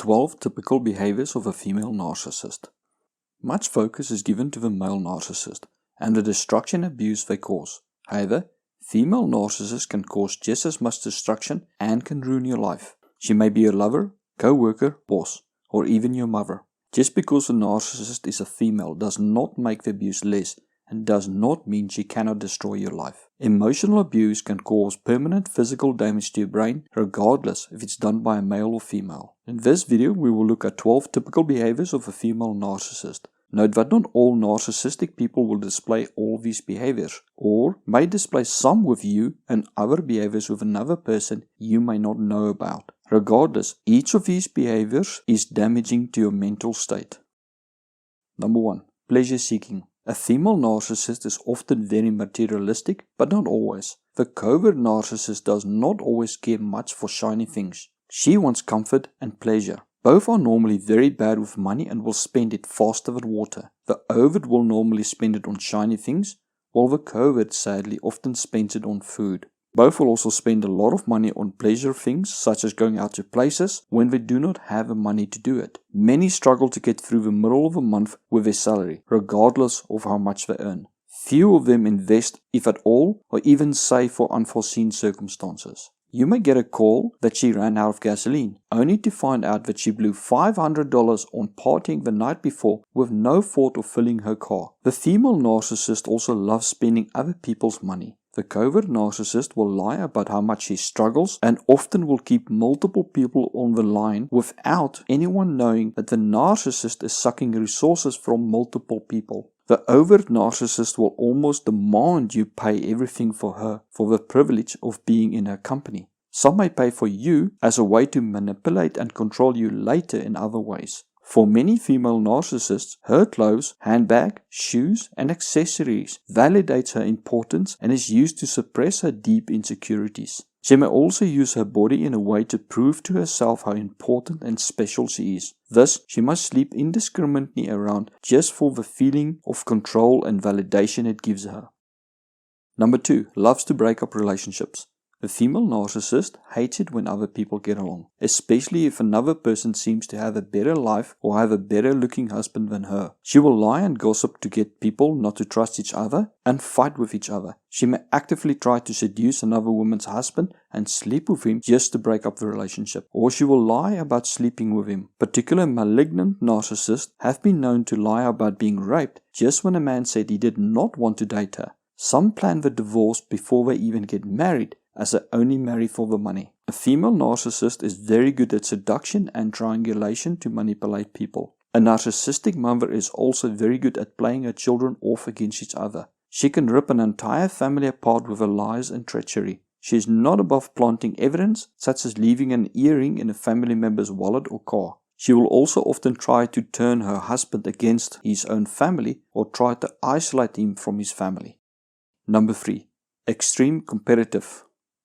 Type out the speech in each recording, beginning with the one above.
12 typical behaviors of a female narcissist. Much focus is given to the male narcissist and the destruction and abuse they cause. However, female narcissists can cause just as much destruction and can ruin your life. She may be your lover, co-worker, boss, or even your mother. Just because a narcissist is a female does not make the abuse less and does not mean she cannot destroy your life. Emotional abuse can cause permanent physical damage to your brain regardless if it's done by a male or female. In this video we will look at 12 typical behaviors of a female narcissist. Note that not all narcissistic people will display all these behaviors, or may display some with you and other behaviors with another person you may not know about. Regardless, each of these behaviors is damaging to your mental state. Number 1. Pleasure seeking. A female narcissist is often very materialistic, but not always. The covert narcissist does not always care much for shiny things. She wants comfort and pleasure. Both are normally very bad with money and will spend it faster than water. The overt will normally spend it on shiny things, while the covert sadly often spends it on food. Both will also spend a lot of money on pleasure things such as going out to places when they do not have the money to do it. Many struggle to get through the middle of the month with their salary, regardless of how much they earn. Few of them invest, if at all, or even save for unforeseen circumstances. You may get a call that she ran out of gasoline, only to find out that she blew $500 on partying the night before with no thought of filling her car. The female narcissist also loves spending other people's money. The covert narcissist will lie about how much she struggles and often will keep multiple people on the line without anyone knowing that the narcissist is sucking resources from multiple people. The overt narcissist will almost demand you pay everything for her for the privilege of being in her company. Some may pay for you as a way to manipulate and control you later in other ways. For many female narcissists, her clothes, handbag, shoes, and accessories validates her importance and is used to suppress her deep insecurities. She may also use her body in a way to prove to herself how important and special she is. Thus, she must sleep indiscriminately around just for the feeling of control and validation it gives her. Number 2. Loves to break up relationships. The female narcissist hates it when other people get along, especially if another person seems to have a better life or have a better looking husband than her. She will lie and gossip to get people not to trust each other and fight with each other. She may actively try to seduce another woman's husband and sleep with him just to break up the relationship, or she will lie about sleeping with him. Particular malignant narcissists have been known to lie about being raped just when a man said he did not want to date her. Some plan the divorce before they even get married, as they only marry for the money. A female narcissist is very good at seduction and triangulation to manipulate people. A narcissistic mother is also very good at playing her children off against each other. She can rip an entire family apart with her lies and treachery. She is not above planting evidence, such as leaving an earring in a family member's wallet or car. She will also often try to turn her husband against his own family or try to isolate him from his family. Number 3. Extreme competitive.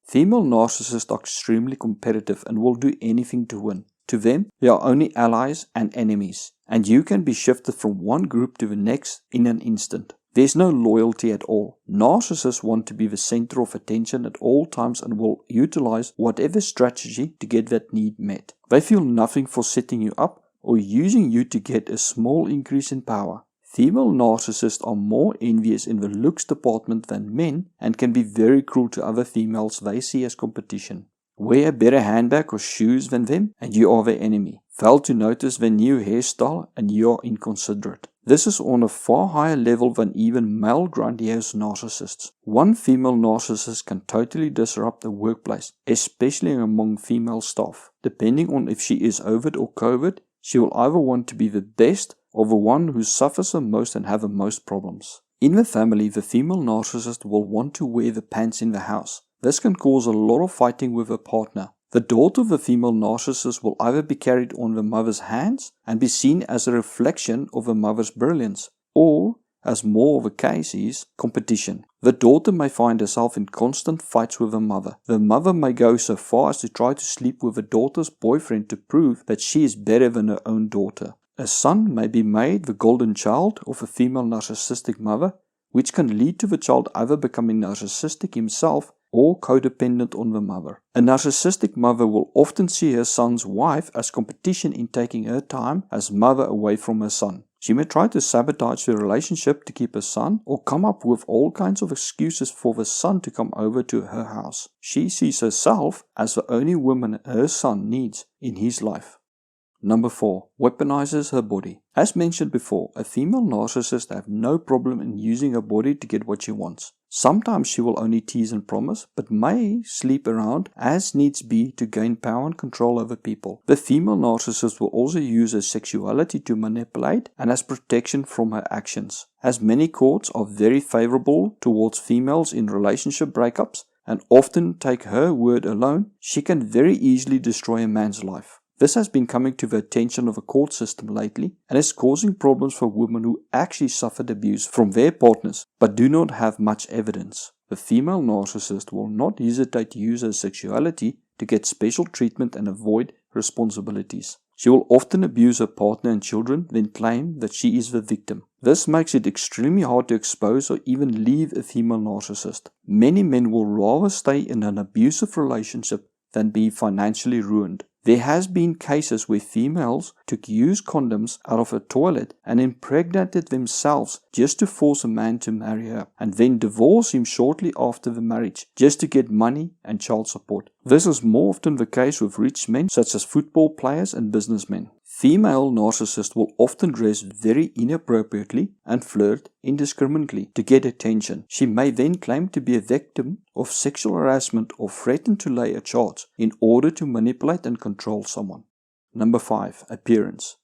Female narcissists are extremely competitive and will do anything to win. To them, they are only allies and enemies, and you can be shifted from one group to the next in an instant. There's no loyalty at all. Narcissists want to be the center of attention at all times and will utilize whatever strategy to get that need met. They feel nothing for setting you up or using you to get a small increase in power. Female narcissists are more envious in the looks department than men and can be very cruel to other females they see as competition. Wear a better handbag or shoes than them and you are their enemy. Fail to notice their new hairstyle and you are inconsiderate. This is on a far higher level than even male grandiose narcissists. One female narcissist can totally disrupt the workplace, especially among female staff. Depending on if she is overt or covert, she will either want to be the best or the one who suffers the most and have the most problems. In the family, the female narcissist will want to wear the pants in the house. This can cause a lot of fighting with her partner. The daughter of the female narcissist will either be carried on the mother's hands and be seen as a reflection of the mother's brilliance, or, as more of a case is, competition. The daughter may find herself in constant fights with her mother. The mother may go so far as to try to sleep with the daughter's boyfriend to prove that she is better than her own daughter. A son may be made the golden child of a female narcissistic mother, which can lead to the child either becoming narcissistic himself or codependent on the mother. A narcissistic mother will often see her son's wife as competition in taking her time as mother away from her son. She may try to sabotage the relationship to keep her son, or come up with all kinds of excuses for the son to come over to her house. She sees herself as the only woman her son needs in his life. Number 4. Weaponizes her body. As mentioned before, a female narcissist has no problem in using her body to get what she wants. Sometimes she will only tease and promise, but may sleep around as needs be to gain power and control over people. The female narcissist will also use her sexuality to manipulate and as protection from her actions. As many courts are very favorable towards females in relationship breakups and often take her word alone, she can very easily destroy a man's life. This has been coming to the attention of the court system lately and is causing problems for women who actually suffered abuse from their partners but do not have much evidence. The female narcissist will not hesitate to use her sexuality to get special treatment and avoid responsibilities. She will often abuse her partner and children, then claim that she is the victim. This makes it extremely hard to expose or even leave a female narcissist. Many men will rather stay in an abusive relationship than be financially ruined. There has been cases where females took used condoms out of a toilet and impregnated themselves just to force a man to marry her, and then divorce him shortly after the marriage just to get money and child support. This is more often the case with rich men such as football players and businessmen. Female narcissists will often dress very inappropriately and flirt indiscriminately to get attention. She may then claim to be a victim of sexual harassment or threaten to lay a charge in order to manipulate and control someone. Number 5. Appearance.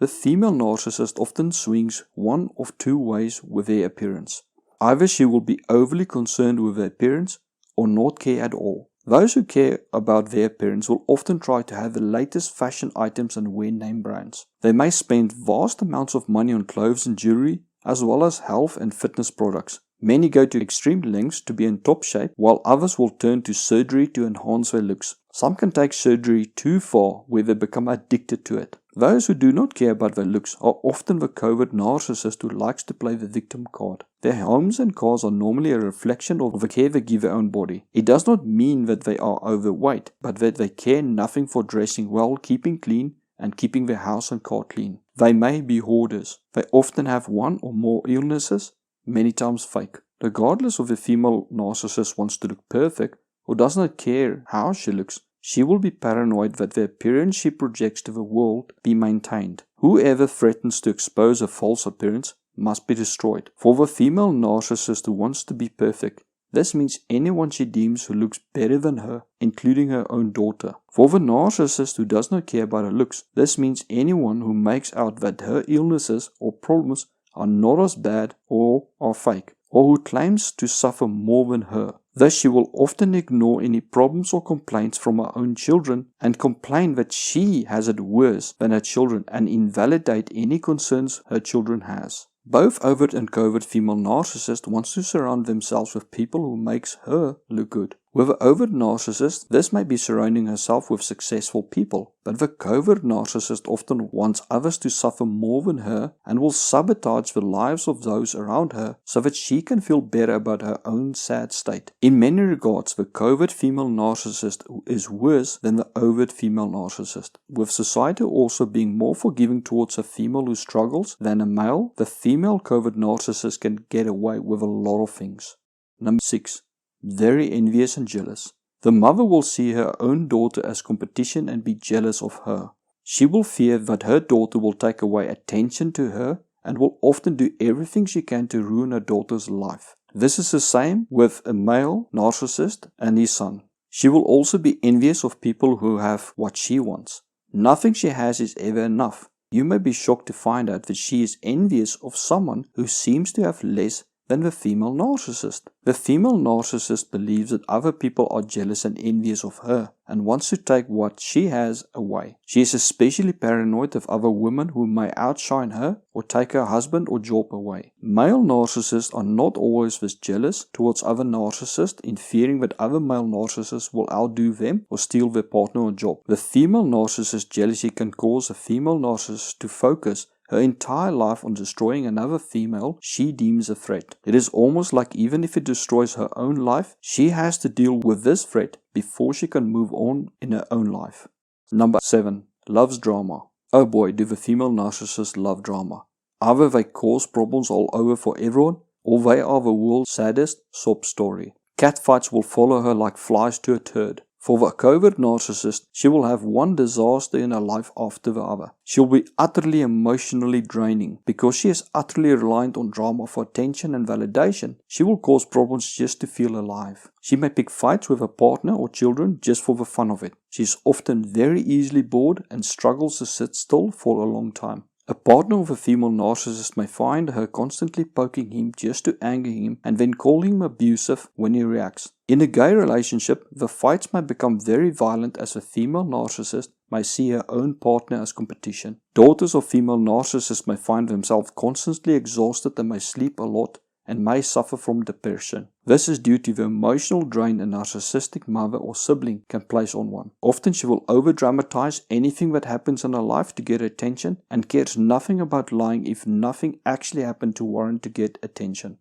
The female narcissist often swings one of two ways with their appearance. Either she will be overly concerned with her appearance or not care at all. Those who care about their appearance will often try to have the latest fashion items and wear name brands. They may spend vast amounts of money on clothes and jewelry, as well as health and fitness products. Many go to extreme lengths to be in top shape, while others will turn to surgery to enhance their looks. Some can take surgery too far, where they become addicted to it. Those who do not care about their looks are often the covert narcissist who likes to play the victim card. Their homes and cars are normally a reflection of the care they give their own body. It does not mean that they are overweight, but that they care nothing for dressing well, keeping clean, and keeping their house and car clean. They may be hoarders. They often have one or more illnesses, many times fake. Regardless of the female narcissist wants to look perfect or does not care how she looks, she will be paranoid that the appearance she projects to the world be maintained. Whoever threatens to expose a false appearance must be destroyed. For the female narcissist who wants to be perfect, this means anyone she deems who looks better than her, including her own daughter. For the narcissist who does not care about her looks, this means anyone who makes out that her illnesses or problems are not as bad or are fake, or who claims to suffer more than her. Thus she will often ignore any problems or complaints from her own children and complain that she has it worse than her children and invalidate any concerns her children has. Both overt and covert female narcissist wants to surround themselves with people who makes her look good. With an overt narcissist, this may be surrounding herself with successful people, but the covert narcissist often wants others to suffer more than her and will sabotage the lives of those around her so that she can feel better about her own sad state. In many regards, the covert female narcissist is worse than the overt female narcissist. With society also being more forgiving towards a female who struggles than a male, the female covert narcissist can get away with a lot of things. Number 6. Very envious and jealous. The mother will see her own daughter as competition and be jealous of her. She will fear that her daughter will take away attention to her and will often do everything she can to ruin her daughter's life. This is the same with a male narcissist and his son. She will also be envious of people who have what she wants. Nothing she has is ever enough. You may be shocked to find out that she is envious of someone who seems to have less than the female narcissist. The female narcissist believes that other people are jealous and envious of her and wants to take what she has away. She is especially paranoid of other women who may outshine her or take her husband or job away. Male narcissists are not always this jealous towards other narcissists in fearing that other male narcissists will outdo them or steal their partner or job. The female narcissist jealousy can cause a female narcissist to focus her entire life on destroying another female she deems a threat. It is almost like even if it destroys her own life, she has to deal with this threat before she can move on in her own life. Number 7. Loves drama. Oh boy, do the female narcissists love drama. Either they cause problems all over for everyone, or they are the world's saddest sob story. Catfights will follow her like flies to a turd. For the covert narcissist, she will have one disaster in her life after the other. She'll be utterly emotionally draining. Because she is utterly reliant on drama for attention and validation, she will cause problems just to feel alive. She may pick fights with her partner or children just for the fun of it. She is often very easily bored and struggles to sit still for a long time. A partner of a female narcissist may find her constantly poking him just to anger him and then call him abusive when he reacts. In a gay relationship, the fights may become very violent as a female narcissist may see her own partner as competition. Daughters of female narcissists may find themselves constantly exhausted and may sleep a lot and may suffer from depression. This is due to the emotional drain a narcissistic mother or sibling can place on one. Often she will over-dramatize anything that happens in her life to get attention and cares nothing about lying if nothing actually happened to warrant to get attention.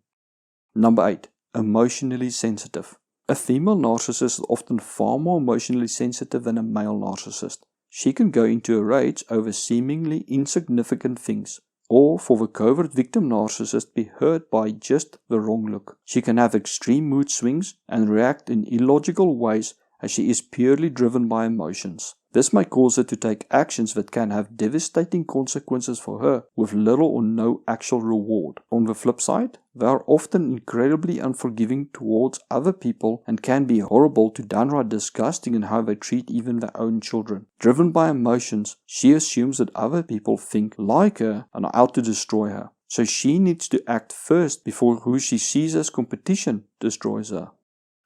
Number 8. Emotionally sensitive. A female narcissist is often far more emotionally sensitive than a male narcissist. She can go into a rage over seemingly insignificant things, or for the covert victim narcissist be hurt by just the wrong look. She can have extreme mood swings and react in illogical ways as she is purely driven by emotions. This may cause her to take actions that can have devastating consequences for her with little or no actual reward. On the flip side, they are often incredibly unforgiving towards other people and can be horrible to downright disgusting in how they treat even their own children. Driven by emotions, she assumes that other people think like her and are out to destroy her. So she needs to act first before who she sees as competition destroys her.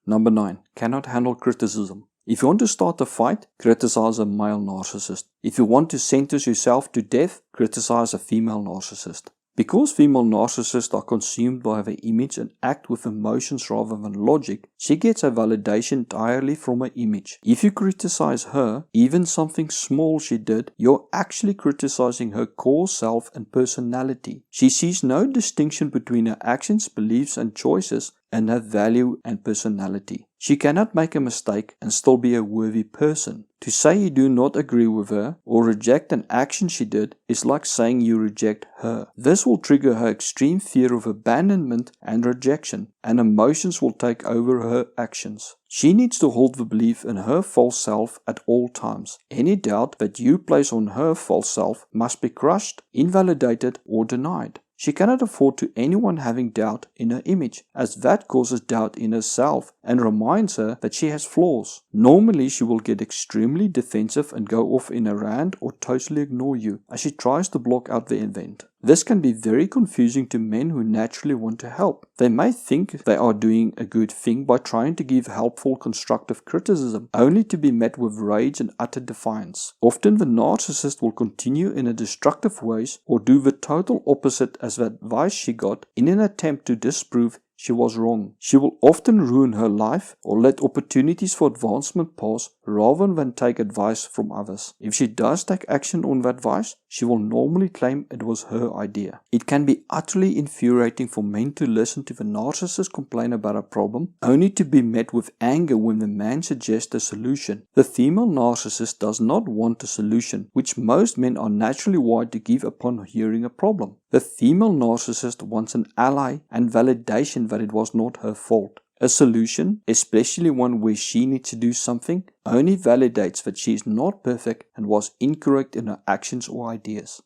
Number 9. Cannot handle criticism. If you want to start a fight, criticize a male narcissist. If you want to sentence yourself to death, criticize a female narcissist. Because female narcissists are consumed by their image and act with emotions rather than logic, she gets her validation entirely from her image. If you criticize her, even something small she did, you're actually criticizing her core self and personality. She sees no distinction between her actions, beliefs, and choices and her value and personality. She cannot make a mistake and still be a worthy person. To say you do not agree with her or reject an action she did is like saying you reject her. This will trigger her extreme fear of abandonment and rejection, and emotions will take over her actions. She needs to hold the belief in her false self at all times. Any doubt that you place on her false self must be crushed, invalidated, or denied. She cannot afford to anyone having doubt in her image, as that causes doubt in herself and reminds her that she has flaws. Normally she will get extremely defensive and go off in a rant or totally ignore you as she tries to block out the event. This can be very confusing to men who naturally want to help. They may think they are doing a good thing by trying to give helpful constructive criticism, only to be met with rage and utter defiance. Often the narcissist will continue in a destructive ways or do the total opposite as the advice she got in an attempt to disprove she was wrong. She will often ruin her life or let opportunities for advancement pass rather than take advice from others. If she does take action on that advice, she will normally claim it was her idea. It can be utterly infuriating for men to listen to the narcissist complain about a problem, only to be met with anger when the man suggests a solution. The female narcissist does not want a solution, which most men are naturally wired to give upon hearing a problem. The female narcissist wants an ally and validation that it was not her fault. A solution, especially one where she needs to do something, only validates that she is not perfect and was incorrect in her actions or ideas.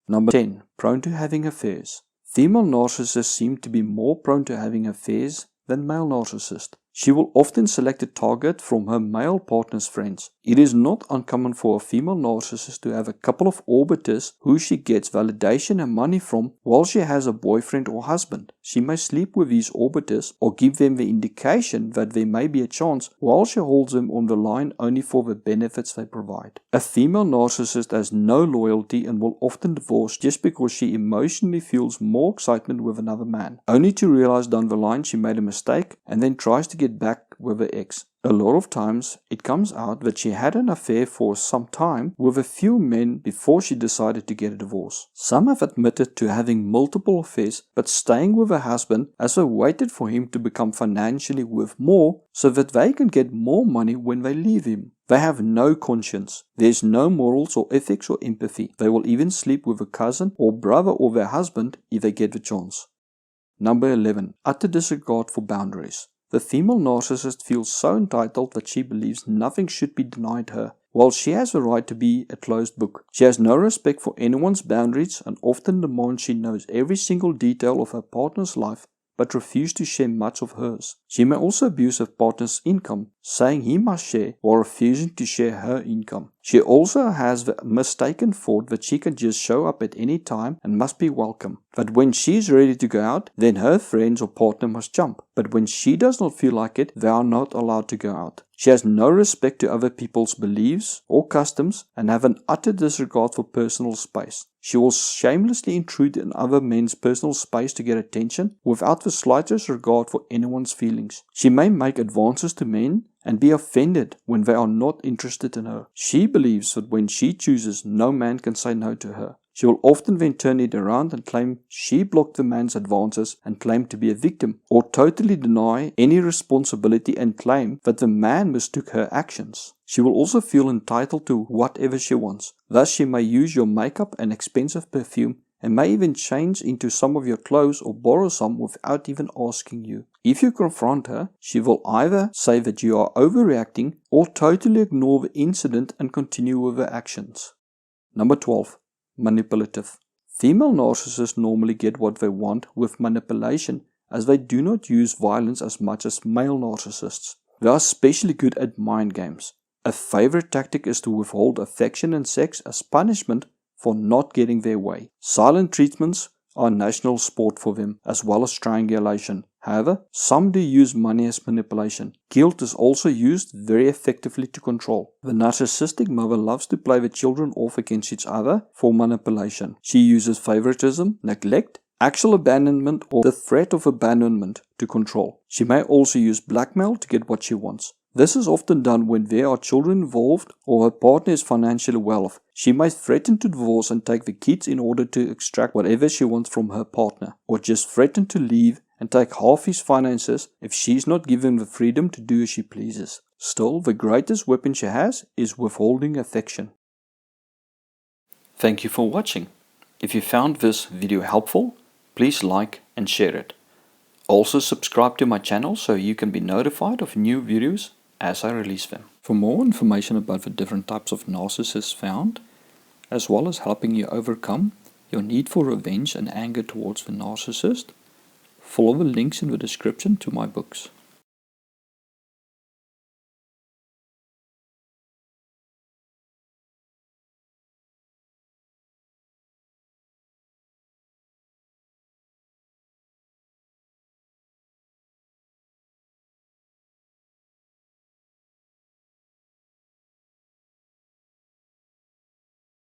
Number 10. Prone to having affairs. Female narcissists seem to be more prone to having affairs than male narcissists. She will often select a target from her male partner's friends. It is not uncommon for a female narcissist to have a couple of orbiters who she gets validation and money from while she has a boyfriend or husband. She may sleep with these orbiters or give them the indication that there may be a chance while she holds them on the line only for the benefits they provide. A female narcissist has no loyalty and will often divorce just because she emotionally feels more excitement with another man, only to realize down the line she made a mistake and then tries to get back with her ex. A lot of times, it comes out that she had an affair for some time with a few men before she decided to get a divorce. Some have admitted to having multiple affairs, but staying with her husband as they waited for him to become financially worth more so that they can get more money when they leave him. They have no conscience. There's no morals or ethics or empathy. They will even sleep with a cousin or brother or their husband if they get the chance. Number 11. Utter disregard for boundaries. The female narcissist feels so entitled that she believes nothing should be denied her. While she has a right to be a closed book, she has no respect for anyone's boundaries and often demands she knows every single detail of her partner's life, but refuses to share much of hers. She may also abuse her partner's income, saying he must share while refusing to share her income. She also has the mistaken thought that she can just show up at any time and must be welcome. That when she is ready to go out, then her friends or partner must jump. But when she does not feel like it, they are not allowed to go out. She has no respect to other people's beliefs or customs and have an utter disregard for personal space. She will shamelessly intrude in other men's personal space to get attention without the slightest regard for anyone's feelings. She may make advances to men and be offended when they are not interested in her. She believes that when she chooses, no man can say no to her. She will often then turn it around and claim she blocked the man's advances and claim to be a victim, or totally deny any responsibility and claim that the man mistook her actions. She will also feel entitled to whatever she wants. Thus, she may use your makeup and expensive perfume and may even change into some of your clothes or borrow some without even asking you. If you confront her, she will either say that you are overreacting or totally ignore the incident and continue with her actions. Number 12. Manipulative. Female narcissists normally get what they want with manipulation, as they do not use violence as much as male narcissists. They are especially good at mind games. A favorite tactic is to withhold affection and sex as punishment for not getting their way. Silent treatments are national sport for them, as well as triangulation. However, some do use money as manipulation. Guilt is also used very effectively to control. The narcissistic mother loves to play the children off against each other for manipulation. She uses favoritism, neglect, actual abandonment, or the threat of abandonment to control. She may also use blackmail to get what she wants. This is often done when there are children involved or her partner is financially well off. She may threaten to divorce and take the kids in order to extract whatever she wants from her partner, or just threaten to leave and take half his finances if she is not given the freedom to do as she pleases. Still, the greatest weapon she has is withholding affection. Thank you for watching. If you found this video helpful, please like and share it. Also subscribe to my channel so you can be notified of new videos as I release them. For more information about the different types of narcissists found, as well as helping you overcome your need for revenge and anger towards the narcissist, follow the links in the description to my books.